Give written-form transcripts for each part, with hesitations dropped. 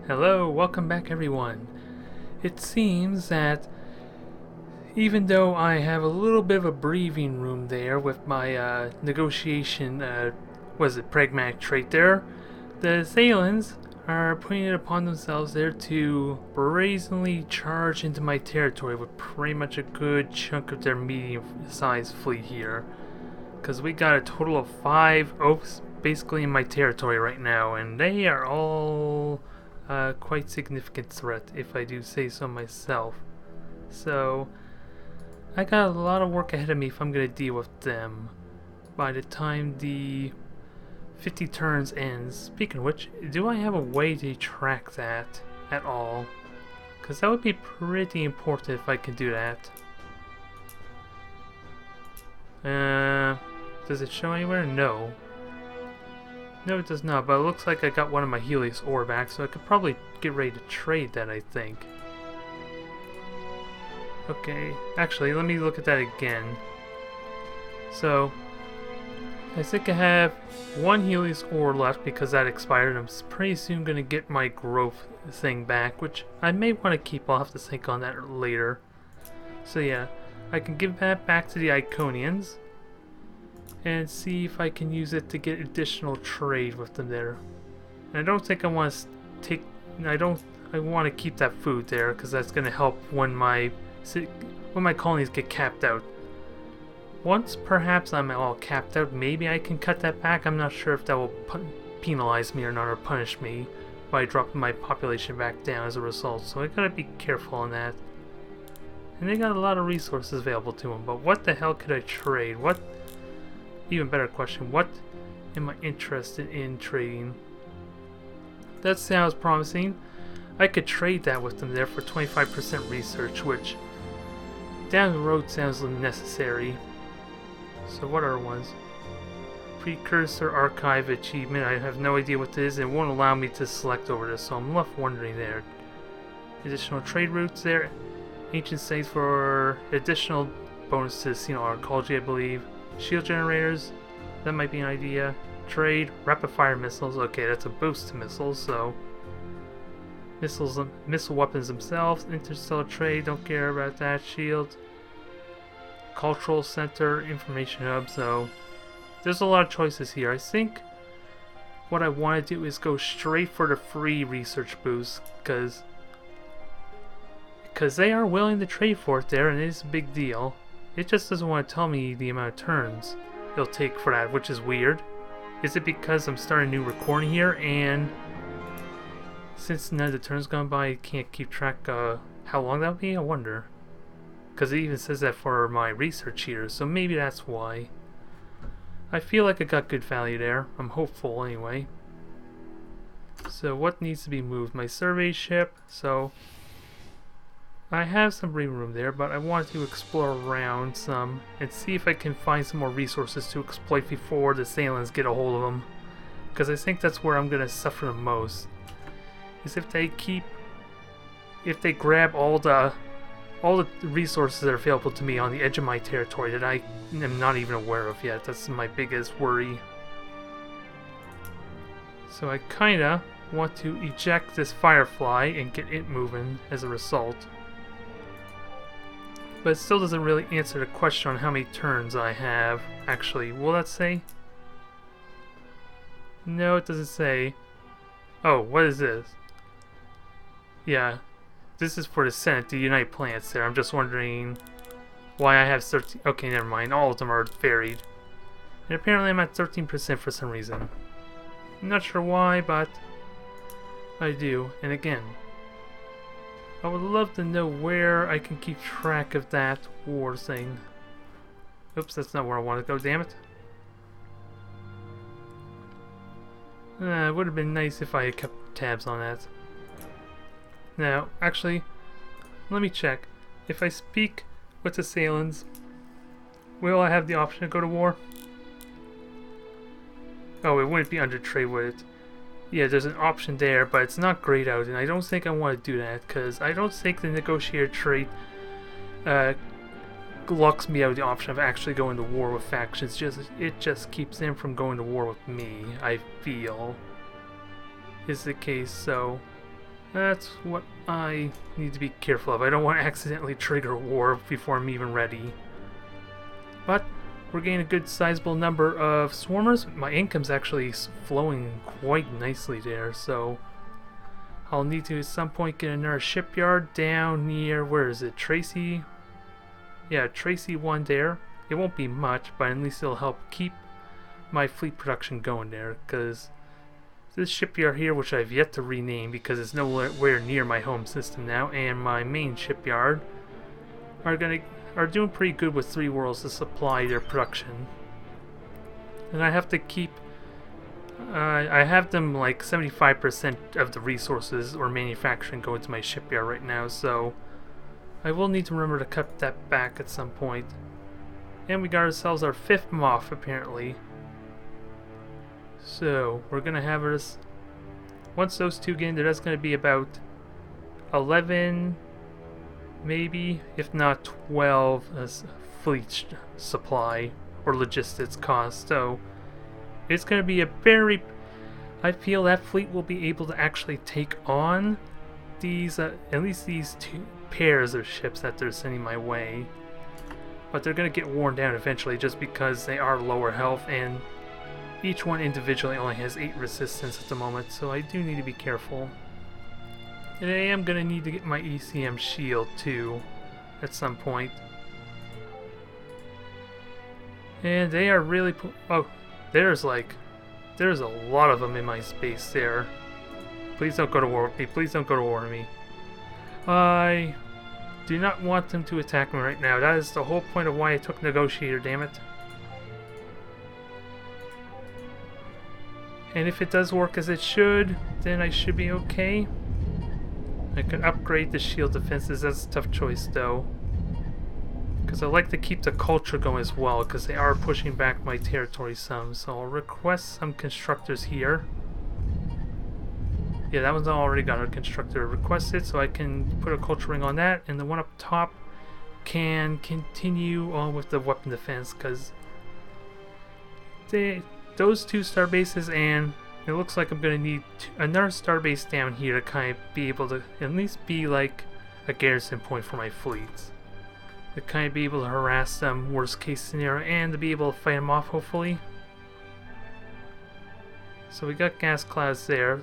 Hello, welcome back everyone. It seems that even though I have a little bit of a breathing room there with my negotiation, pragmatic trait there, the Thalans are putting it upon themselves there to brazenly charge into my territory with pretty much a good chunk of their medium-sized fleet here. Because we got a total of 5 oaks basically in my territory right now, and they are all quite significant threat, if I do say so myself. So, I got a lot of work ahead of me if I'm going to deal with them by the time the 50 turns ends. Speaking of which, do I have a way to track that at all? Because that would be pretty important if I can do that. Does it show anywhere? No. No, it does not, but it looks like I got one of my Helios ore back, so I could probably get ready to trade that, I think. Okay, actually, let me look at that again. So, I think I have one Helios ore left because that expired. I'm pretty soon going to get my growth thing back, which I may want to keep. I'll have to think on that later. So yeah, I can give that back to the Iconians and see if I can use it to get additional trade with them there. And I don't think I want to take. I want to keep that food there because that's going to help when my colonies get capped out. Once perhaps I'm all capped out, maybe I can cut that back. I'm not sure if that will penalize me or not, or punish me by dropping my population back down as a result. So I gotta be careful on that. And they got a lot of resources available to them, but what the hell could I trade? What? Even better question, what am I interested in trading? That sounds promising. I could trade that with them there for 25% research, which down the road sounds necessary. So what are ones? Precursor Archive Achievement. I have no idea what this is. It won't allow me to select over this, so I'm left wondering there. Additional trade routes there. Ancient sites for additional bonus to Casino Arcology, I believe. Shield generators. That might be an idea. Trade. Rapid fire missiles. Okay, that's a boost to missiles, so. Missile weapons themselves. Interstellar trade. Don't care about that. Shield. Cultural center, information hub, so there's a lot of choices here. I think what I want to do is go straight for the free research boost, because they are willing to trade for it there, and it is a big deal. It just doesn't want to tell me the amount of turns it'll take for that, which is weird. Is it because I'm starting a new recording here, and since none of the turns gone by, I can't keep track how long that'll be? I wonder. Because it even says that for my research here, so maybe that's why. I feel like I got good value there. I'm hopeful anyway. So what needs to be moved? My survey ship. So I have some breathing room there, but I want to explore around some and see if I can find some more resources to exploit before the Thalans get a hold of them. Because I think that's where I'm going to suffer the most. Is if they grab all the resources that are available to me on the edge of my territory that I am not even aware of yet. That's my biggest worry. So I kinda want to eject this Firefly and get it moving as a result. But it still doesn't really answer the question on how many turns I have. Actually, will that say? No, it doesn't say. Oh, what is this? Yeah. This is for the Senate, the United Planets there. I'm just wondering why I have 13. Okay, never mind. All of them are varied. And apparently I'm at 13% for some reason. I'm not sure why, but I do. And again, I would love to know where I can keep track of that war thing. Oops, that's not where I want to go, damn it. It would have been nice if I had kept tabs on that. Now, actually, let me check. If I speak with the Thalans, will I have the option to go to war? Oh, it wouldn't be under trade, would it? Yeah, there's an option there, but it's not grayed out, and I don't think I want to do that, because I don't think the Negotiator trait locks me out of the option of actually going to war with factions. It just keeps them from going to war with me, I feel, is the case, so That's what I need to be careful of. I don't want to accidentally trigger war before I'm even ready. But we're getting a good sizable number of swarmers. My income's actually flowing quite nicely there, so I'll need to at some point get another shipyard down near, where is it, Tracy? Yeah, Tracy 1 there. It won't be much, but at least it'll help keep my fleet production going there, because this shipyard here, which I've yet to rename because it's nowhere near my home system now, and my main shipyard are doing pretty good with 3 worlds to supply their production. And I have to keep I have them like 75% of the resources or manufacturing going to my shipyard right now, so I will need to remember to cut that back at some point. And we got ourselves our 5th Moth, apparently. So, we're going to have us... Once those 2 get in there, that's going to be about 11, maybe, if not 12, fleet supply or logistics cost. So, it's going to be a very... I feel that fleet will be able to actually take on these, at least these 2 pairs of ships that they're sending my way. But they're going to get worn down eventually just because they are lower health, and each one individually only has 8 resistance at the moment, so I do need to be careful. And I am going to need to get my ECM shield too at some point. And they are really... oh, there's a lot of them in my space there. Please don't go to war with me. Please don't go to war with me. I do not want them to attack me right now. That is the whole point of why I took Negotiator, damn it. And if it does work as it should, then I should be okay. I can upgrade the shield defenses. That's a tough choice though, because I like to keep the culture going as well, because they are pushing back my territory some. So I'll request some constructors here. Yeah, that one's already got a constructor requested, so I can put a culture ring on that, and the one up top can continue on with the weapon defense, because those 2 star bases, and it looks like I'm going to need another star base down here to kind of be able to at least be like a garrison point for my fleets. To kind of be able to harass them, worst case scenario, and to be able to fight them off, hopefully. So we got gas clouds there.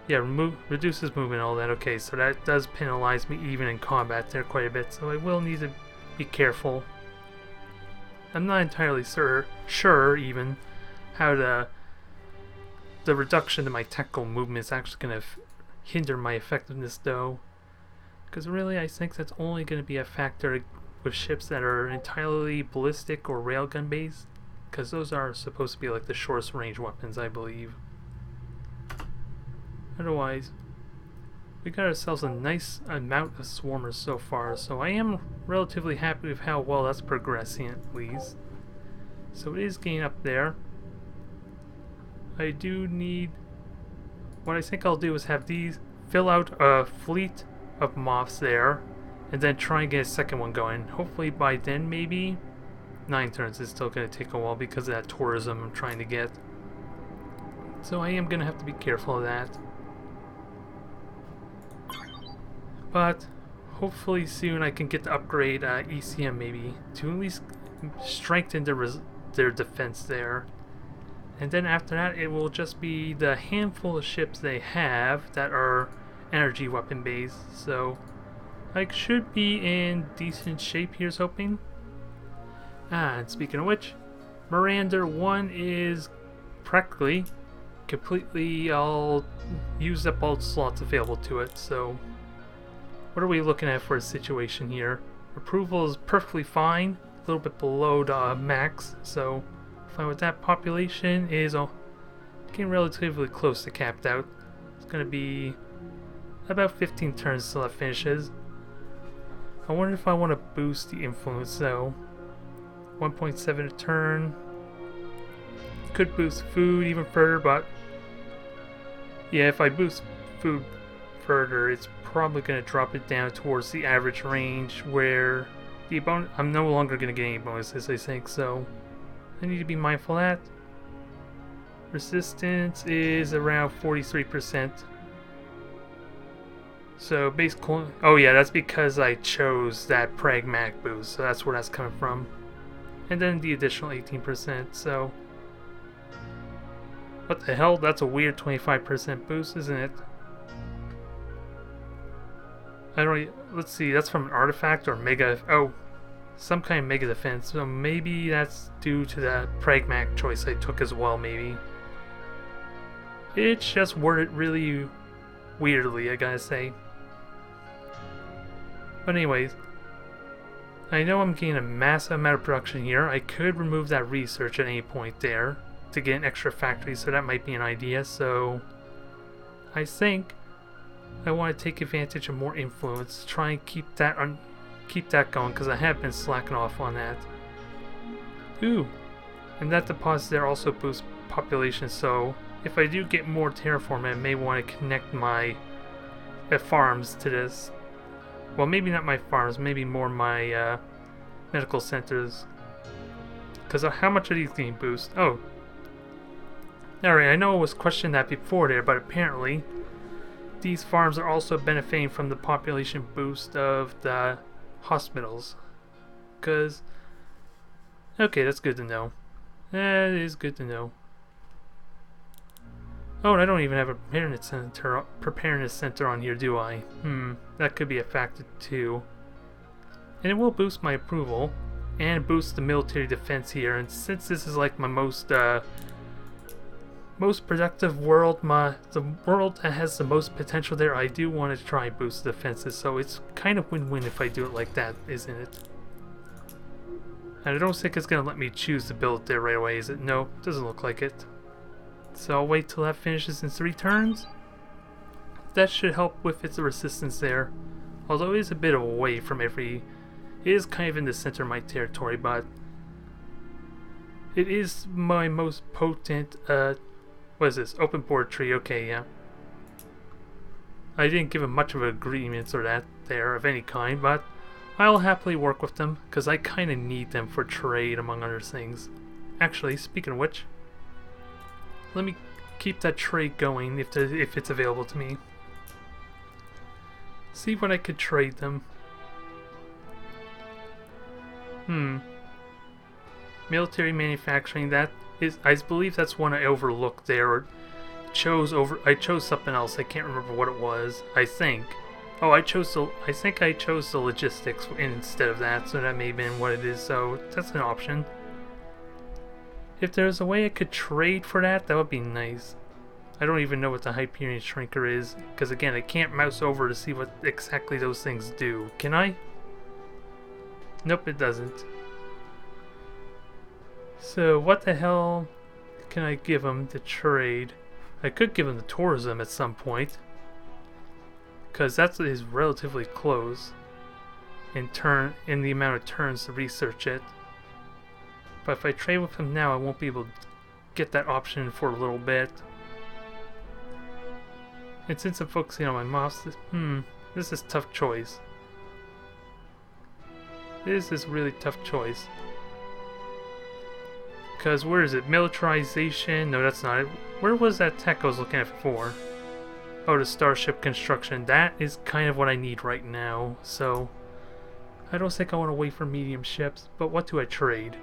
Yeah, reduces movement, all that. Okay, so that does penalize me even in combat there quite a bit, so I will need to be careful. I'm not entirely sure even how the reduction to my tactical movement is actually going to hinder my effectiveness though. Because really I think that's only going to be a factor with ships that are entirely ballistic or railgun based, because those are supposed to be like the shortest range weapons, I believe. Otherwise, we got ourselves a nice amount of swarmers so far, so I am relatively happy with how well that's progressing at least. So it is getting up there. I do need... what I think I'll do is have these fill out a fleet of Moths there, and then try and get a second one going. Hopefully by then, maybe 9 turns is still going to take a while because of that tourism I'm trying to get. So I am going to have to be careful of that. But hopefully soon I can get to upgrade ECM maybe to at least strengthen their defense there. And then after that it will just be the handful of ships they have that are energy weapon based. So I should be in decent shape, here's hoping. And speaking of which, Miranda 1 is practically completely all used up all the slots available to it, so what are we looking at for a situation here? Approval is perfectly fine, a little bit below the max, so fine with that. Population is getting relatively close to capped out. It's going to be about 15 turns till that finishes. I wonder if I want to boost the influence though. 1.7 a turn. Could boost food even further, but yeah, if I boost food further, it's probably going to drop it down towards the average range where the I'm no longer going to get any bonuses, I think, so I need to be mindful of that. Resistance is around 43%. So base cooldown. Oh yeah, that's because I chose that pragmatic boost, so that's where that's coming from. And then the additional 18%. So what the hell? That's a weird 25% boost, isn't it? I don't. Let's see. That's from an artifact or mega. Oh, some kind of mega defense. So maybe that's due to that pragmatic choice I took as well. Maybe it's just worded really weirdly, I gotta say. But anyways, I know I'm getting a massive amount of production here. I could remove that research at any point there to get an extra factory, so that might be an idea. So I think I want to take advantage of more influence, try and keep that going, because I have been slacking off on that. Ooh, and that deposit there also boosts population, so if I do get more terraforming, I may want to connect my farms to this. Well, maybe not my farms, maybe more my medical centers. Because how much are these getting boost? Oh. Alright, I know I was questioning that before there, but apparently these farms are also benefiting from the population boost of the hospitals. Because, okay, that's good to know. That is good to know. Oh, and I don't even have a preparedness center on here, do I? That could be a factor too. And it will boost my approval and boost the military defense here. And since this is like my most productive world, the world that has the most potential there, I do want to try and boost the defenses. So it's kind of win-win if I do it like that, isn't it? And I don't think it's gonna let me choose to build it there right away, is it? No, doesn't look like it. So I'll wait till that finishes in 3 turns. That should help with its resistance there. Although it is a bit away from every... It is kind of in the center of my territory, but... It is my most potent... what is this? Open board tree. Okay, yeah. I didn't give him much of an agreement or that there of any kind, but... I'll happily work with them, because I kind of need them for trade, among other things. Actually, speaking of which... Let me keep that trade going if it's available to me. See what I could trade them. Military manufacturing, that is, I believe that's one I overlooked there, or I chose something else. I can't remember what it was. I think. Oh, I think I chose the logistics instead of that, so that may have been what it is, so that's an option. If there's a way I could trade for that, that would be nice. I don't even know what the Hyperion Shrinker is, because again, I can't mouse over to see what exactly those things do. Can I? Nope, it doesn't. So, what the hell can I give them to trade? I could give them the tourism at some point, because that is relatively close in the amount of turns to research it. But if I trade with him now, I won't be able to get that option for a little bit. And since I'm focusing on my moths, this is a tough choice. This is a really tough choice. Because where is it? Militarization? No, that's not it. Where was that tech I was looking at before? Oh, the starship construction. That is kind of what I need right now. So, I don't think I want to wait for medium ships. But what do I trade?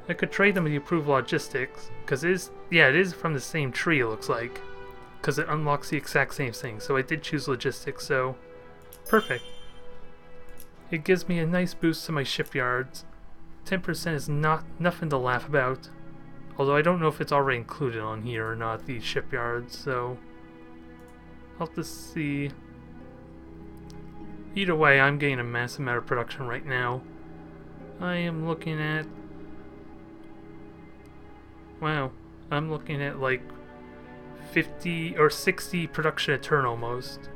I could trade them with the approved logistics, because it is from the same tree, it looks like, because it unlocks the exact same thing. So I did choose logistics, so perfect. It gives me a nice boost to my shipyards. 10% is nothing to laugh about, although I don't know if it's already included on here or not, these shipyards, so I'll have to see. Either way, I'm getting a massive amount of production right now. I am looking at... Wow, I'm looking at like 50 or 60 production a turn almost.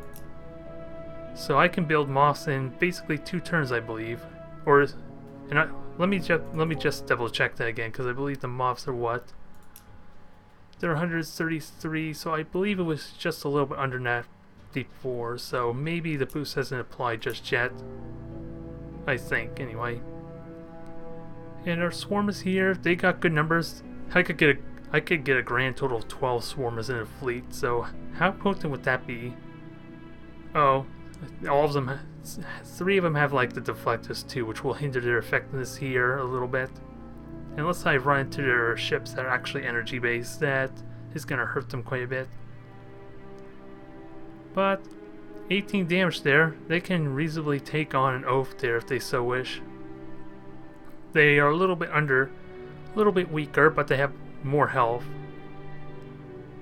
So I can build Moths in basically 2 turns, I believe. Let me just double check that again, because I believe the Moths are what? They're 133, so I believe it was just a little bit under that before, so maybe the boost hasn't applied just yet. I think, anyway. And our swarmers here, they got good numbers. I could get a grand total of 12 swarmers in a fleet, so how potent would that be? Oh, all of them, 3 of them have like the deflectors too, which will hinder their effectiveness here a little bit. Unless I run into their ships that are actually energy based, that is going to hurt them quite a bit. But 18 damage there. They can reasonably take on an oath there if they so wish. They are a little bit weaker, but they have more health.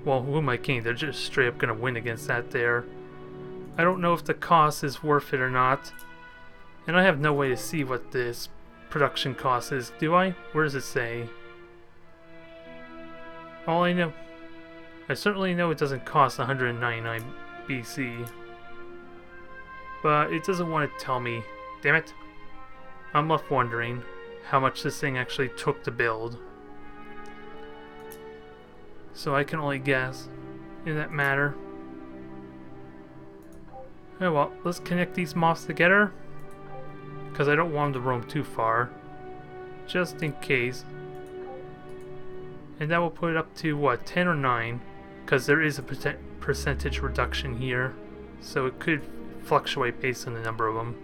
Well, who am I kidding? They're just straight up going to win against that there. I don't know if the cost is worth it or not. And I have no way to see what this production cost is, do I? Where does it say? All I know, I certainly know it doesn't cost 199 BC. But it doesn't want to tell me. Damn it. I'm left wondering how much this thing actually took to build. So I can only guess in that matter. Oh well, let's connect these moths together, because I don't want them to roam too far, just in case. And that will put it up to what, 10 or 9, because there is a percentage reduction here, so it could fluctuate based on the number of them.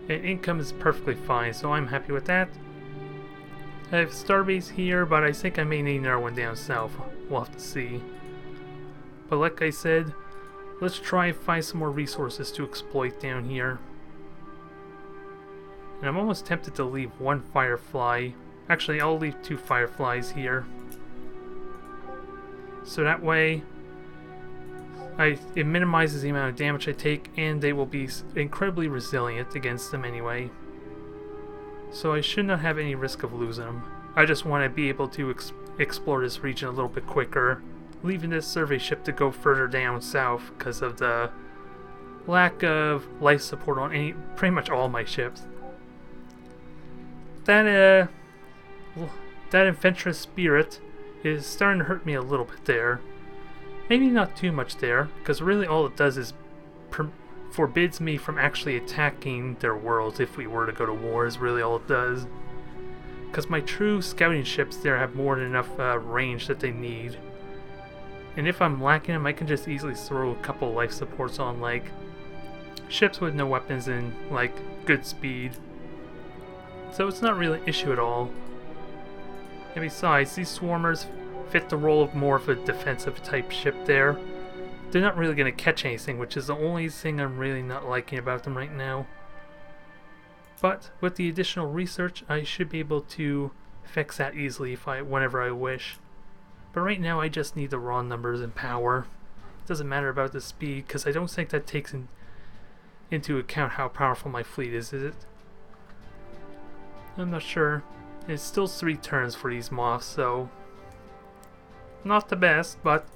And income is perfectly fine, so I'm happy with that. I have Starbase here, but I think I may need another one down south. We'll have to see. But like I said, let's try and find some more resources to exploit down here. And I'm almost tempted to leave 1 Firefly. Actually, I'll leave 2 Fireflies here. So that way, it minimizes the amount of damage I take, and they will be incredibly resilient against them anyway. So I should not have any risk of losing them. I just want to be able to explore this region a little bit quicker, leaving this survey ship to go further down south because of the lack of life support on pretty much all my ships. That adventurous spirit is starting to hurt me a little bit there. Maybe not too much there, because really all it does is forbids me from actually attacking their worlds if we were to go to war, is really all it does. Because my true scouting ships there have more than enough range that they need. And if I'm lacking them, I can just easily throw a couple life supports on, like, ships with no weapons and, like, good speed. So it's not really an issue at all. And besides, these swarmers fit the role of more of a defensive type ship there. They're not really going to catch anything, which is the only thing I'm really not liking about them right now. But with the additional research, I should be able to fix that easily whenever I wish. But right now I just need the raw numbers and power. It doesn't matter about the speed, because I don't think that takes into account how powerful my fleet is it? I'm not sure. It's still 3 turns for these moths, so not the best, but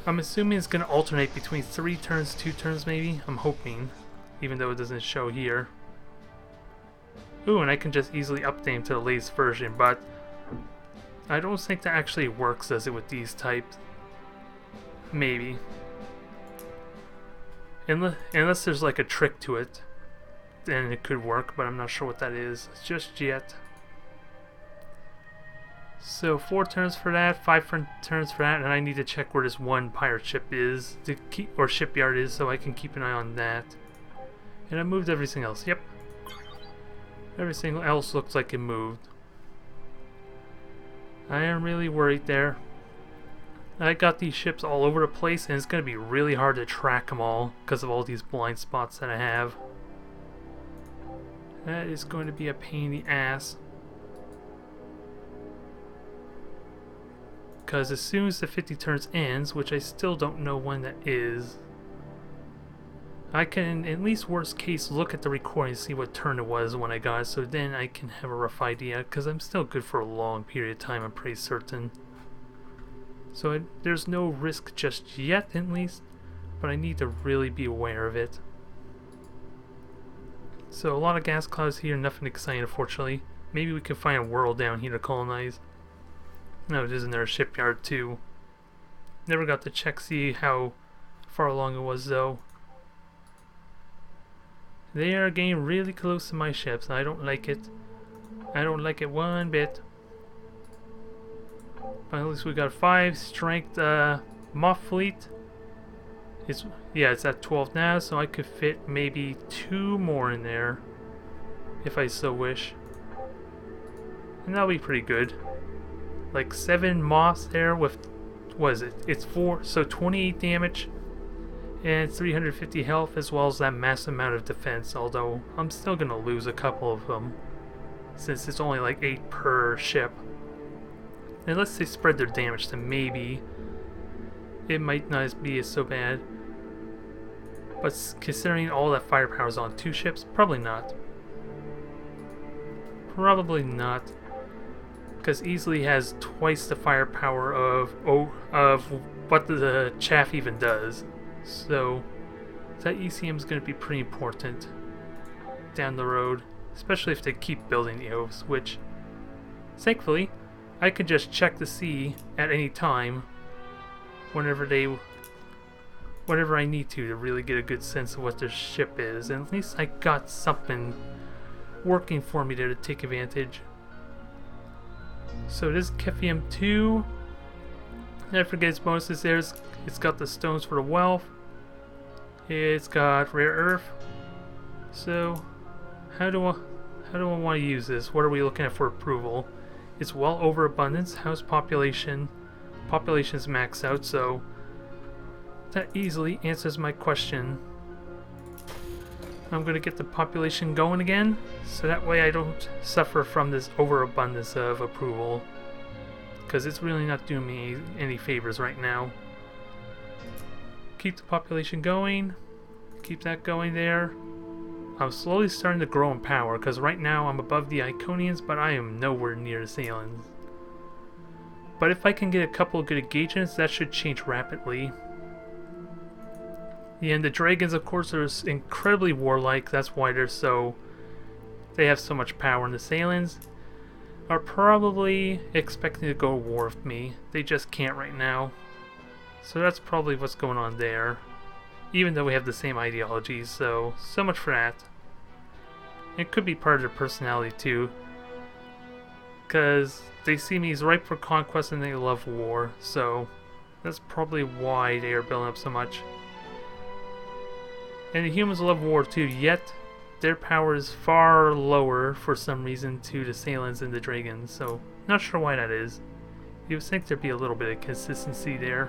I'm assuming it's going to alternate between 3 turns, 2 turns maybe. I'm hoping, even though it doesn't show here. Ooh, and I can just easily update them to the latest version, but I don't think that actually works, does it, with these types? Maybe. Unless there's like a trick to it, then it could work, but I'm not sure what that is just yet. So 4 turns for that, 5 turns for that, and I need to check where this 1 pirate ship is, or shipyard is, so I can keep an eye on that. And I moved everything else. Yep. Everything else looks like it moved. I am really worried there. I got these ships all over the place, and it's going to be really hard to track them all because of all these blind spots that I have. That is going to be a pain in the ass. Because as soon as the 50 turns ends, which I still don't know when that is, I can, at least worst case, look at the recording and see what turn it was when I got it, so then I can have a rough idea, because I'm still good for a long period of time, I'm pretty certain. So there's no risk just yet, at least, but I need to really be aware of it. So a lot of gas clouds here, nothing exciting unfortunately. Maybe we can find a world down here to colonize. No, isn't there a shipyard too? Never got to check, see how far along it was though. They are getting really close to my ships, and I don't like it. I don't like it one bit. But at least we got 5 strength Moth fleet. It's, yeah, it's at 12 now, so I could fit maybe 2 more in there if I so wish. And that'll be pretty good. Like 7 Moths there with, what is it? It's 4, so 28 damage and 350 health, as well as that massive amount of defense, although I'm still gonna lose a couple of them since it's only like 8 per ship. Unless they spread their damage, then maybe it might not be so bad. But considering all that firepower is on 2 ships, probably not. Probably not. Because easily has twice the firepower of what the chaff even does. So that ECM is going to be pretty important down the road, especially if they keep building the Oaths, which thankfully I could just check to see at any time whenever I need to really get a good sense of what their ship is, and at least I got something working for me there to take advantage. So this Kephium 2, never forget its bonuses there. It's got the stones for the wealth. It's got rare earth. So how do I want to use this? What are we looking at for approval? It's well over abundance. How's population? Population's maxed out, so that easily answers my question. I'm going to get the population going again, so that way I don't suffer from this overabundance of approval, because it's really not doing me any favors right now. Keep the population going, keep that going there. I'm slowly starting to grow in power, because right now I'm above the Iconians, but I am nowhere near the Thalans. But if I can get a couple of good engagements, that should change rapidly. Yeah, and the dragons, of course, are incredibly warlike. That's why they have so much power. And the Thalans are probably expecting to go to war with me. They just can't right now. So that's probably what's going on there. Even though we have the same ideologies, so much for that. It could be part of their personality too, because they see me as ripe for conquest and they love war. So that's probably why they are building up so much. And the humans love war too, yet their power is far lower for some reason to the Thalans and the dragons, so not sure why that is. You would think there'd be a little bit of consistency there.